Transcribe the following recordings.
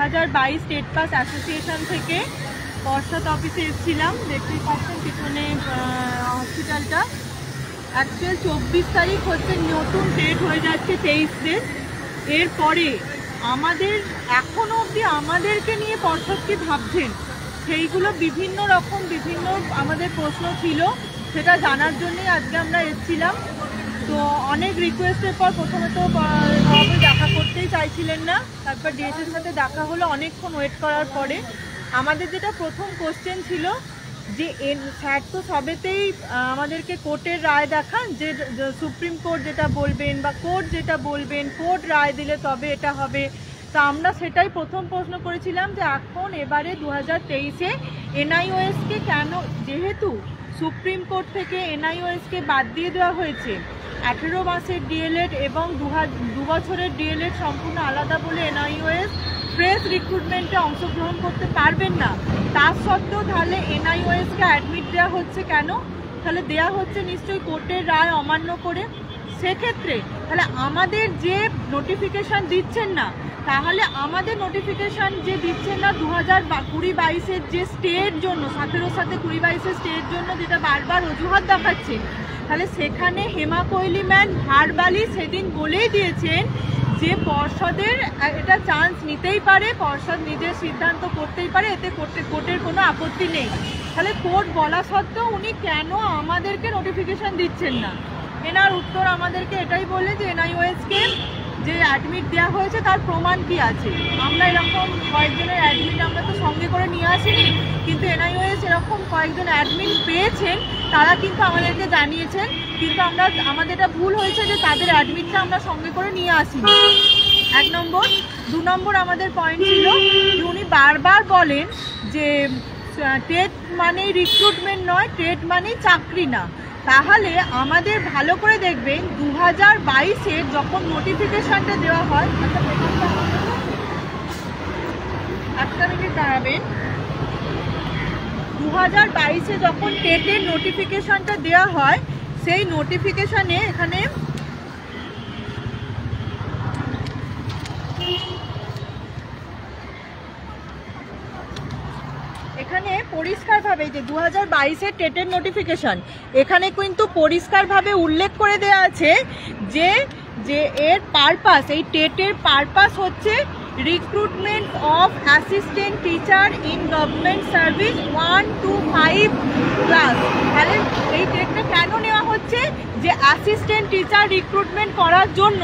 2022 state pass association থেকে পর্ষদ অফিসে এসেছিলাম। দেখতেই পাচ্ছেন পিছনে হসপিটালটা। অ্যাকচুয়াল 24 তারিখ হচ্ছে নতুন ডেট হয়ে যাচ্ছে 23 দিন। এরপরে আমাদের এখনও অবধি আমাদেরকে নিয়ে পর্ষদ কি ভাবছেন সেইগুলো বিভিন্ন আমাদের প্রশ্ন ছিল, সেটা জানার জন্যই আজকে আমরা এসেছিলাম। তো অনেক রিকোয়েস্টের পর প্রথমে তো সবাই দেখা করতেই চাইছিলেন না, তারপর ডিএসের সাথে দেখা হলো। অনেকক্ষণ ওয়েট করার পরে আমাদের যেটা প্রথম কোশ্চেন ছিল যে স্যার তো সবেতেই আমাদেরকে কোর্টের রায় দেখান, যে সুপ্রিম কোর্ট যেটা বলবেন বা কোর্ট যেটা বলবেন, কোর্ট রায় দিলে তবে এটা হবে। তো আমরা সেটাই প্রথম প্রশ্ন করেছিলাম যে এখন এবারে 2023-এ এনআইওএসকে কেন, যেহেতু সুপ্রিম কোর্ট থেকে এনআইওএসকে বাদ দিয়ে দেওয়া হয়েছে, 18 মাসের ডিএলএড এবং 2 বছরের ডিএলএড সম্পূর্ণ আলাদা বলে এনআইওএস ফ্রেশ রিক্রুটমেন্টে অংশগ্রহণ করতে পারবেন না। তার সত্ত্বেও তাহলে এনআইওএসকে অ্যাডমিট দেওয়া হচ্ছে কেন? তাহলে দেওয়া হচ্ছে নিশ্চয়ই কোর্টের রায় অমান্য করে। সেক্ষেত্রে তাহলে আমাদের যে নোটিফিকেশান দিচ্ছেন না, তাহলে আমাদের নোটিফিকেশান যে দিচ্ছেন না 2020-22-এর যে স্টের জন্য, 17-র সাথে 20-22-এর স্টের জন্য যেটা বারবার অজুহাত দেখাচ্ছে, তাহলে সেখানে হেমা কোহলি ম্যাম ভার্বালি সেদিন বলেই দিয়েছেন যে পর্ষদের এটা চান্স নিতেই পারে, পর্ষদ নিজের সিদ্ধান্ত করতেই পারে, এতে কোর্টের কোনো আপত্তি নেই। তাহলে কোর্ট বলা সত্ত্বেও উনি কেন আমাদেরকে নোটিফিকেশান দিচ্ছেন না? এনার উত্তর আমাদেরকে এটাই বলে যে এনআইওএসকে যে অ্যাডমিট দেওয়া হয়েছে তার প্রমাণ কি আছে। আমরা এরকম কয়েকজনের অ্যাডমিট আমরা তো সঙ্গে করে নিয়ে আসিনি, কিন্তু এনআইওএস এরকম কয়েকজন অ্যাডমিট পেয়েছেন, তারা কিন্তু আমাদেরকে জানিয়েছেন, কিন্তু আমাদের এটা ভুল হয়েছে যে তাদের অ্যাডমিটটা আমরা সঙ্গে করে নিয়ে আসিনি। 1 নম্বর। 2 নম্বর আমাদের পয়েন্ট ছিল যে উনি বারবার বলেন যে টেট মানেই রিক্রুটমেন্ট নয়, টেট মানেই চাকরি না। তাহলে আমাদের ভালো করে দেখবেন 2022-এর যখন নোটিফিকেশানটা দেওয়া হয়, একটা মিনিট দাঁড়াবেন, 2022-এ যখন টেটের নোটিফিকেশানটা দেওয়া হয়, সেই নোটিফিকেশানে এখানে পরিষ্কারভাবে যে 2022-এর টেটের নোটিফিকেশান, এখানে কিন্তু পরিষ্কারভাবে উল্লেখ করে দেওয়া আছে যে এর পারপাস, এই টেটের পারপাস হচ্ছে recruitment of assistant teacher in government service 1 to 5 class. তাহলে এই টেটটা কেন নেওয়া হচ্ছে? যে অ্যাসিস্ট্যান্ট টিচার রিক্রুটমেন্ট করার জন্য।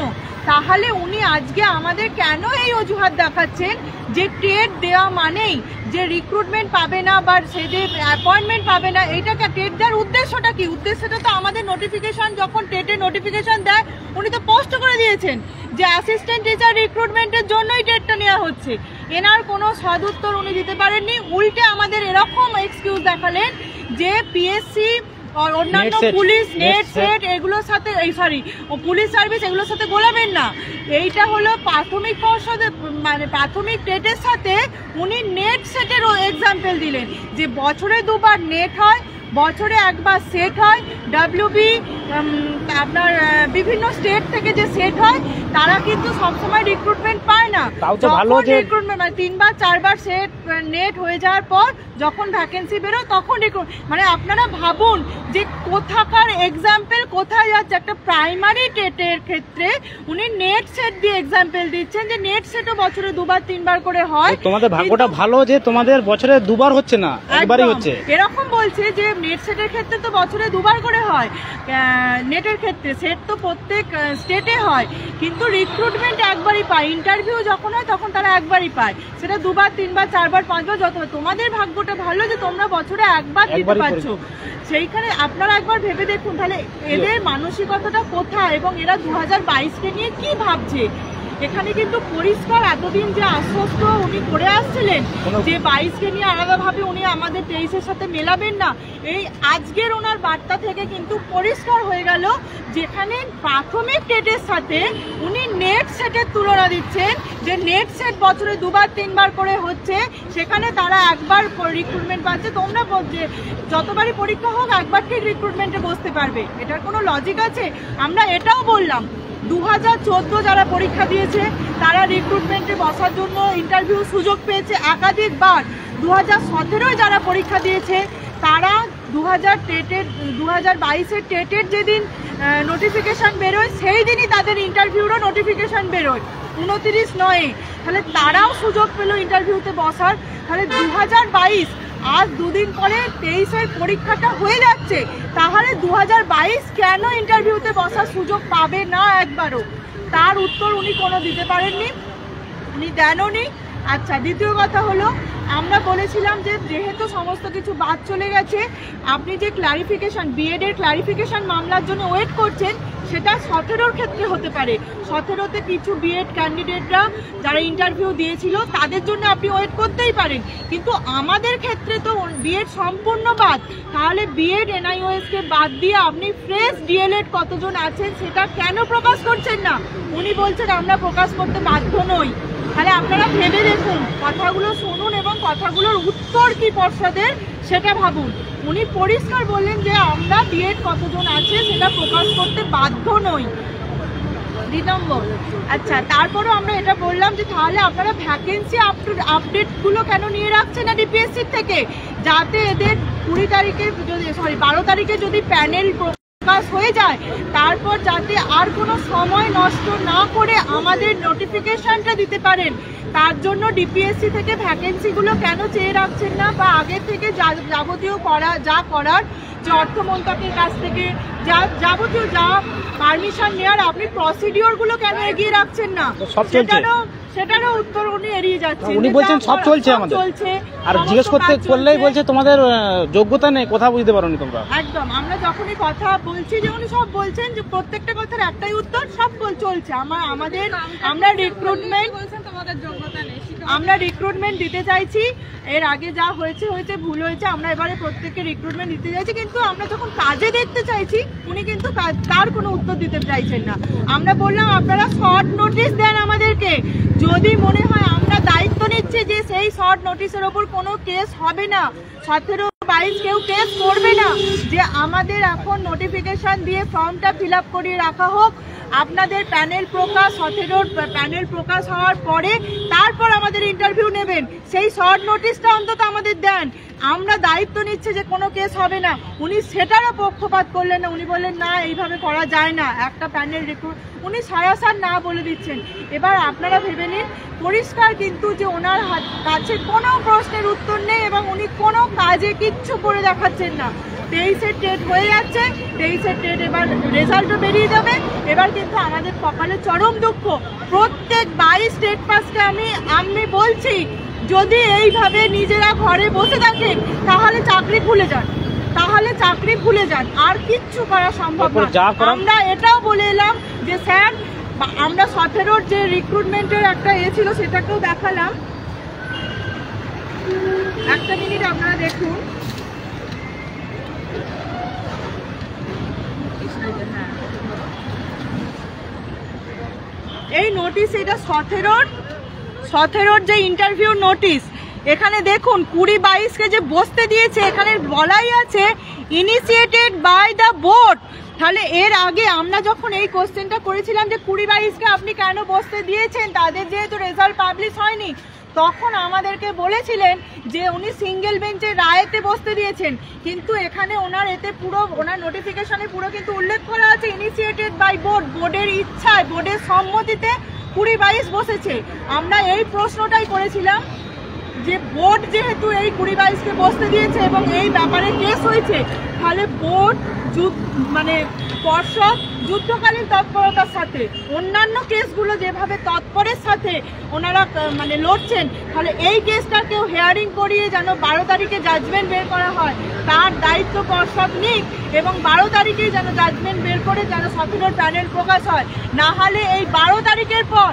তাহলে উনি আজকে আমাদের কেন এই অজুহাত দেখাচ্ছেন যে টেট দেওয়া মানেই যে রিক্রুটমেন্ট পাবে না বা সে যে অ্যাপয়েন্টমেন্ট পাবে না? এইটাকে টেট দেওয়ার উদ্দেশ্যটা কি? উদ্দেশ্যটা তো আমাদের নোটিফিকেশান, যখন টেটের নোটিফিকেশান দেয় উনি তো পোস্ট করে দিয়েছেন যে অ্যাসিস্ট্যান্ট টিচার রিক্রুটমেন্টের জন্যই টেটটা নেওয়া হচ্ছে। এনার কোনো সদুত্তর উনি দিতে পারেননি, উল্টে আমাদের এরকম এক্সকিউজ দেখালেন যে পিএসসি আর অন্যান্য পুলিশ নেট সেট এগুলোর সাথে, পুলিশ সার্ভিস এগুলোর সাথে গোলাবেন না। এইটা হলো প্রাথমিক পর্ষদের, মানে প্রাথমিক টেটের সাথে উনি নেট সেটেরও এক্সাম্পল দিলেন যে বছরে 2 বার নেট হয়, বছরে 1 বার সেট হয়। ডাব্লিউবি আপনার বিভিন্ন স্টেট থেকে যে সেট হয়, তারা কিন্তু সবসময় রিক্রুটমেন্ট পায় না। রিক্রুটমেন্ট মানে 3 বার 4 বার সেট নেট হয়ে যাওয়ার পর যখন ভ্যাকেন্সি বেরোয় তখন মানে আপনারা ভাবুন যে কোথাকার এক্সাম্পল কোথায় যাচ্ছে। একটা প্রাইমারি টেটের ক্ষেত্রে উনি নেট সেট দিয়ে এক্সাম্পল দিচ্ছেন যে নেট সেটও বছরে 2 বার 3 বার করে হয়। তোমাদের ভাগ্যটা ভালো যে তোমাদের বছরে 2 বার হচ্ছে না, একবারই হচ্ছে। এরকম বলছে যে নেট সেটের ক্ষেত্রে তো বছরে 2 বার করে হয়, নেটের ক্ষেত্রে সেট তো প্রত্যেক স্টেটে হয়, কিন্তু রিক্রুটমেন্ট একবারই পায়। ইন্টারভিউ যখন হয় তখন তারা একবারই পায়, সেটা 2 বার 3 বার 4 বার 5 বার যত। তোমাদের ভাগ্যটা ভালো যে তোমরা বছরে 1 বার দিতে পারছো। সেইখানে আপনারা একবার ভেবে দেখুন তাহলে এদের মানসিকতাটা কোথায় এবং এরা 2022-কে নিয়ে কি ভাবছে। এখানে কিন্তু পরিষ্কার এতদিন যে আশ্বস্ত উনি করে আসছিলেন যে 22-কে নিয়ে আলাদাভাবে উনি আমাদের 23-এর সাথে মেলাবেন না, এই আজকের ওনার বার্তা থেকে কিন্তু পরিষ্কার হয়ে গেল যেখানে প্রাথমিক টেটের সাথে উনি নেট সেটের তুলনা দিচ্ছেন যে নেট সেট বছরে 2 বার 3 বার করে হচ্ছে, সেখানে তারা 1 বার রিক্রুটমেন্ট পাচ্ছে। তোমরা যে যতবারই পরীক্ষা হোক 1 বার ঠিক রিক্রুটমেন্টে বসতে পারবে, এটার কোনো লজিক আছে? আমরা এটাও বললাম 2014 যারা পরীক্ষা দিয়েছে তারা রিক্রুটমেন্টে বসার জন্য ইন্টারভিউ সুযোগ পেয়েছে একাধিকবার। 2017 যারা পরীক্ষা দিয়েছে তারা 2022-এর টেটের যেদিন নোটিফিকেশান বেরোয় সেই দিনই তাদের ইন্টারভিউরও নোটিফিকেশান বেরোয় 29/9। তাহলে তারাও সুযোগ পেল ইন্টারভিউতে বসার। তাহলে 2022 আজ দুদিন পরে 23-এর পরীক্ষাটা হয়ে যাচ্ছে, তাহলে 2022 কেন ইন্টারভিউতে বসার সুযোগ পাবে না একবারও? তার উত্তর উনি কোনো দিতে পারেননি, উনি দেনওনি। আচ্ছা, দ্বিতীয় কথা হলো আমরা বলেছিলাম যে যেহেতু সমস্ত কিছু বাদ চলে গেছে, আপনি যে ক্লারিফিকেশান বিএডের ক্লারিফিকেশান মামলার জন্য ওয়েট করছেন সেটা 17-র ক্ষেত্রে হতে পারে। 17-তে কিছু বিএড ক্যান্ডিডেটরা যারা ইন্টারভিউ দিয়েছিল তাদের জন্য আপনি ওয়েট করতেই পারেন, কিন্তু আমাদের ক্ষেত্রে তো বিএড সম্পূর্ণ বাদ। তাহলে বিএড এনআইওএসকে বাদ দিয়ে আপনি ফ্রেশ ডিএলএড কতজন আছেন সেটা কেন প্রকাশ করছেন না? উনি বলছেন আমরা প্রকাশ করতে বাধ্য নই। তাহলে আপনারা ভেবে দেখুন, কথাগুলো শুনুন এবং কথাগুলোর উত্তর কি পর্ষদের সেটা ভাবুন। উনি পরিষ্কার বললেন যে আমরা বিএড কতজন আছে সেটা প্রকাশ করতে বাধ্য নই। 2 নম্বর, আচ্ছা তারপরেও আমরা এটা বললাম যে তাহলে আপনারা ভ্যাকেন্সি আপডেটগুলো কেন নিয়ে রাখছেন না ডিপিএসসি থেকে, যাতে এদের 12 তারিখে যদি প্যানেল প্রকাশ হয়ে যায় তারপর যাতে আর কোনো সময় নষ্ট না করে আমাদের নোটিফিকেশনটা দিতে পারেন। তার জন্য ডিপিএসসি থেকে ভ্যাকেন্সিগুলো কেন চেয়ে রাখছেন না, বা আগে থেকে যাবতীয় যা করার যে অর্থমন্ত্রকের কাছ থেকে যাবতীয় যা পারমিশন নেওয়ার আপনি প্রসিডিওরগুলো কেন এগিয়ে রাখছেন না? সেটারও উত্তর উনি এড়িয়ে যাচ্ছেন। উনি বলছেন সব চলছে আমাদের, আর জিজ্ঞেস করলেই বলছে তোমাদের যোগ্যতা নেই, কথা বুঝতে পারোনি তোমরা। একদম, আমরা যখনই কথা বলছি যে উনি সব বলছেন যে প্রত্যেকটা কথার একটাই উত্তর, সব চলছে। আমরা রিক্রুটমেন্ট দিতে চাইছি। এর আগে যা হয়েছে ভুল হয়েছে, আমরা এবারে প্রত্যেককে রিক্রুটমেন্ট দিতে চাইছি, কিন্তু আমরা যখন কাজে দেখতে চাইছি উনি কিন্তু তার কোনো উত্তর দিতে চাইছেন না। আমরা বললাম আপনারা শর্ট নোটিশ দেন আমাদেরকে, যদি মনে হয় আমরা দায়িত্ব নিচ্ছি যে সেই শর্ট নোটিশের ওপর কোনো কেস হবে না, 17-22 কেউ কেস করবে না, যে আমাদের এখন নোটিফিকেশন দিয়ে ফর্মটা ফিল আপ করিয়ে রাখা হোক, আপনাদের প্যানেল প্রকাশ 17-র প্যানেল প্রকাশ হওয়ার পরে তারপর আমাদের ইন্টারভিউ নেবেন, সেই শর্ট নোটিশটা অন্তত আমাদের দেন, আমরা দায়িত্ব নিচ্ছে যে কোনো কেস হবে না। উনি সেটারও পক্ষপাত করলেন না, উনি বললেন না এইভাবে করা যায় না, একটা প্যানেল উনি সারাসার না বলে দিচ্ছেন। এবার আপনারা ভেবে নিন, পরিষ্কার কিন্তু যে ওনার কাছে কোনো প্রশ্নের উত্তর নেই এবং উনি কোনো কাজে কিচ্ছু করে দেখাচ্ছেন না। 23-এর টেট হয়ে যাচ্ছে, 23-এর টেট এবার রেজাল্টও বেরিয়ে যাবে। এবার কিন্তু আমাদের কপালে চরম দুঃখ, প্রত্যেক 22 টেট পাসকে আমি বলছি যদি এইভাবে নিজেরা ঘরে বসে থাকেন তাহলে চাকরি ভুলে যান, আর কিচ্ছু করা সম্ভব না। আমরা এটাও বলে এলাম যে স্যার, আমরা 17-র যে রিক্রুটমেন্টের একটা ছিল সেটাকেও দেখালাম, একটা মিনিট আপনারা দেখুন। এই নোটিশ, এটা 17-র যে ইন্টারভিউ নোটিশ, এখানে দেখুন 20-22-কে যে বসতে দিয়েছে, এখানে বলাই আছে ইনিশিয়েটেড বাই দ্য বোর্ড। তাহলে এর আগে আমরা যখন এই কোশ্চেনটা করেছিলাম যে 20-22-কে আপনি কেন বসতে দিয়েছেন, তাদের যেহেতু রেজাল্ট পাবলিশ হয়নি, তখন আমাদেরকে বলেছিলেন যে উনি সিঙ্গেল বেঞ্চের রায়েতে বসতে দিয়েছেন, কিন্তু এখানে ওনার নোটিফিকেশনে পুরো কিন্তু উল্লেখ করা আছে ইনিশিয়েটেড বাই বোর্ড, বোর্ডের ইচ্ছায়, বোর্ডের সম্মতিতে 20-22 বসেছে। আমরা এই প্রশ্নটাই করেছিলাম যে বোর্ড যেহেতু এই 20-22-কে বসতে দিয়েছে এবং এই ব্যাপারে কেস হয়েছে, তাহলে বোর্ড পর্ষদ যুদ্ধকালীন তৎপরতার সাথে অন্যান্য কেসগুলো যেভাবে তৎপরের সাথে ওনারা লড়ছেন, তাহলে এই কেসটাকেও হেয়ারিং করিয়ে যেন 12 তারিখে জাজমেন্ট বের করা হয়, তার দায়িত্ব পর্ষদ নিক, এবং 12 তারিখেই যেন জাজমেন্ট বের করে যেন 17-র প্যানেল প্রকাশ হয়। না হলে এই 12 তারিখের পর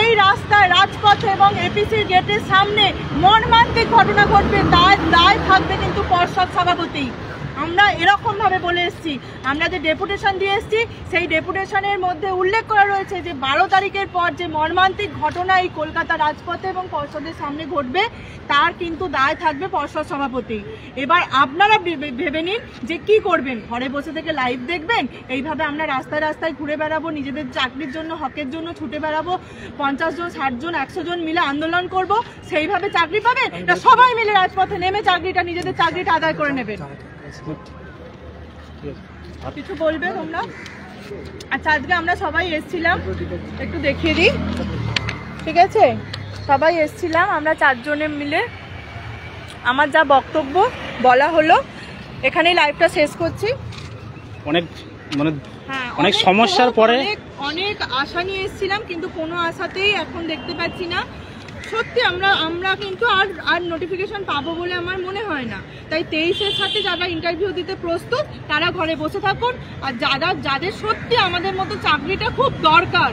এই রাস্তায়, রাজপথে এবং এপিসির গেটের সামনে মর্মান্তিক ঘটনা ঘটবে, তার দায় থাকবে কিন্তু পর্ষদ সভাপতি। আমরা এরকমভাবে বলে এসেছি, আমরা যে ডেপুটেশন দিয়ে এসেছি সেই ডেপুটেশনের মধ্যে উল্লেখ করা রয়েছে যে 12 তারিখের পর যে মর্মান্তিক ঘটনা এই কলকাতা রাজপথে এবং পর্ষদের সামনে ঘটবে তার কিন্তু দায় থাকবে পর্ষদ সভাপতি। এবার আপনারা ভেবে নিন যে কি করবেন, ঘরে বসে থেকে লাইভ দেখবেন, এইভাবে আমরা রাস্তায় রাস্তায় ঘুরে বেড়াবো, নিজেদের চাকরির জন্য হকের জন্য ছুটে বেড়াবো, 50 জন 60 জন 100 জন মিলে আন্দোলন করব, সেইভাবে চাকরি পাবেন না সবাই মিলে রাজপথে নেমে চাকরিটা নিজেদের চাকরিটা আদায় করে নেবেন? কিছু বলবে তোমরা? আচ্ছা, আজকে আমরা সবাই এসেছিলাম, একটু দেখিয়ে দিই, ঠিক আছে? সবাই এসেছিলাম আমরা 4 জনে মিলে। আমার যা বক্তব্য বলা হলো এখানেই লাইভটা শেষ করছি। অনেক সমস্যার পরে অনেক আশা নিয়ে এসেছিলাম, কিন্তু কোনো আশাতেই এখন দেখতে পাচ্ছি না। সত্যি আমরা কিন্তু আর নোটিফিকেশন পাবো বলে আমার মনে হয় না। তাই 23-এর সাথে যারা ইন্টারভিউ দিতে প্রস্তুত তারা ঘরে বসে থাকুন, আর যাদের সত্যি আমাদের মতো চাকরিটা খুব দরকার,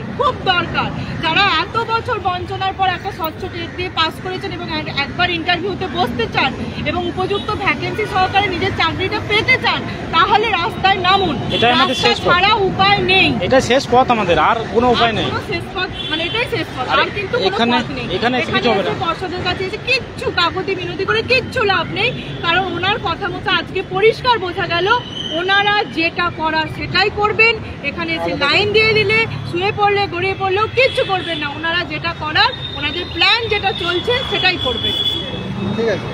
যারা এত বছর বঞ্চনার পর একটা স্বচ্ছ টেট দিয়ে পাস করেছেন এবং একবার ইন্টারভিউতে বসতে চান এবং উপযুক্ত ভ্যাকেন্সি সহকারে নিজের চাকরিটা পেতে চান, তাহলে রাস্তায় নামুন। ছাড়া উপায় নেই, এটা শেষ পথ, আমাদের আর কোনো উপায় নেই। শেষ পথ মানে এটাই শেষ পথ, আর কিন্তু কোনো পথ নেই। এখানে পর্ষদের কাছে এসে কিচ্ছু কাকুতি মিনতি করে কিচ্ছু লাভ নেই, কারণ ওনার কথা মতো আজকে পরিষ্কার বোঝা গেল ওনারা যেটা করার সেটাই করবেন। এখানে এসে লাইন দিয়ে দিলে, শুয়ে পড়লে, গড়িয়ে পড়লেও কিচ্ছু করবেন না। ওনারা যেটা করার, ওনাদের প্ল্যান যেটা চলছে সেটাই করবেন। ঠিক আছে।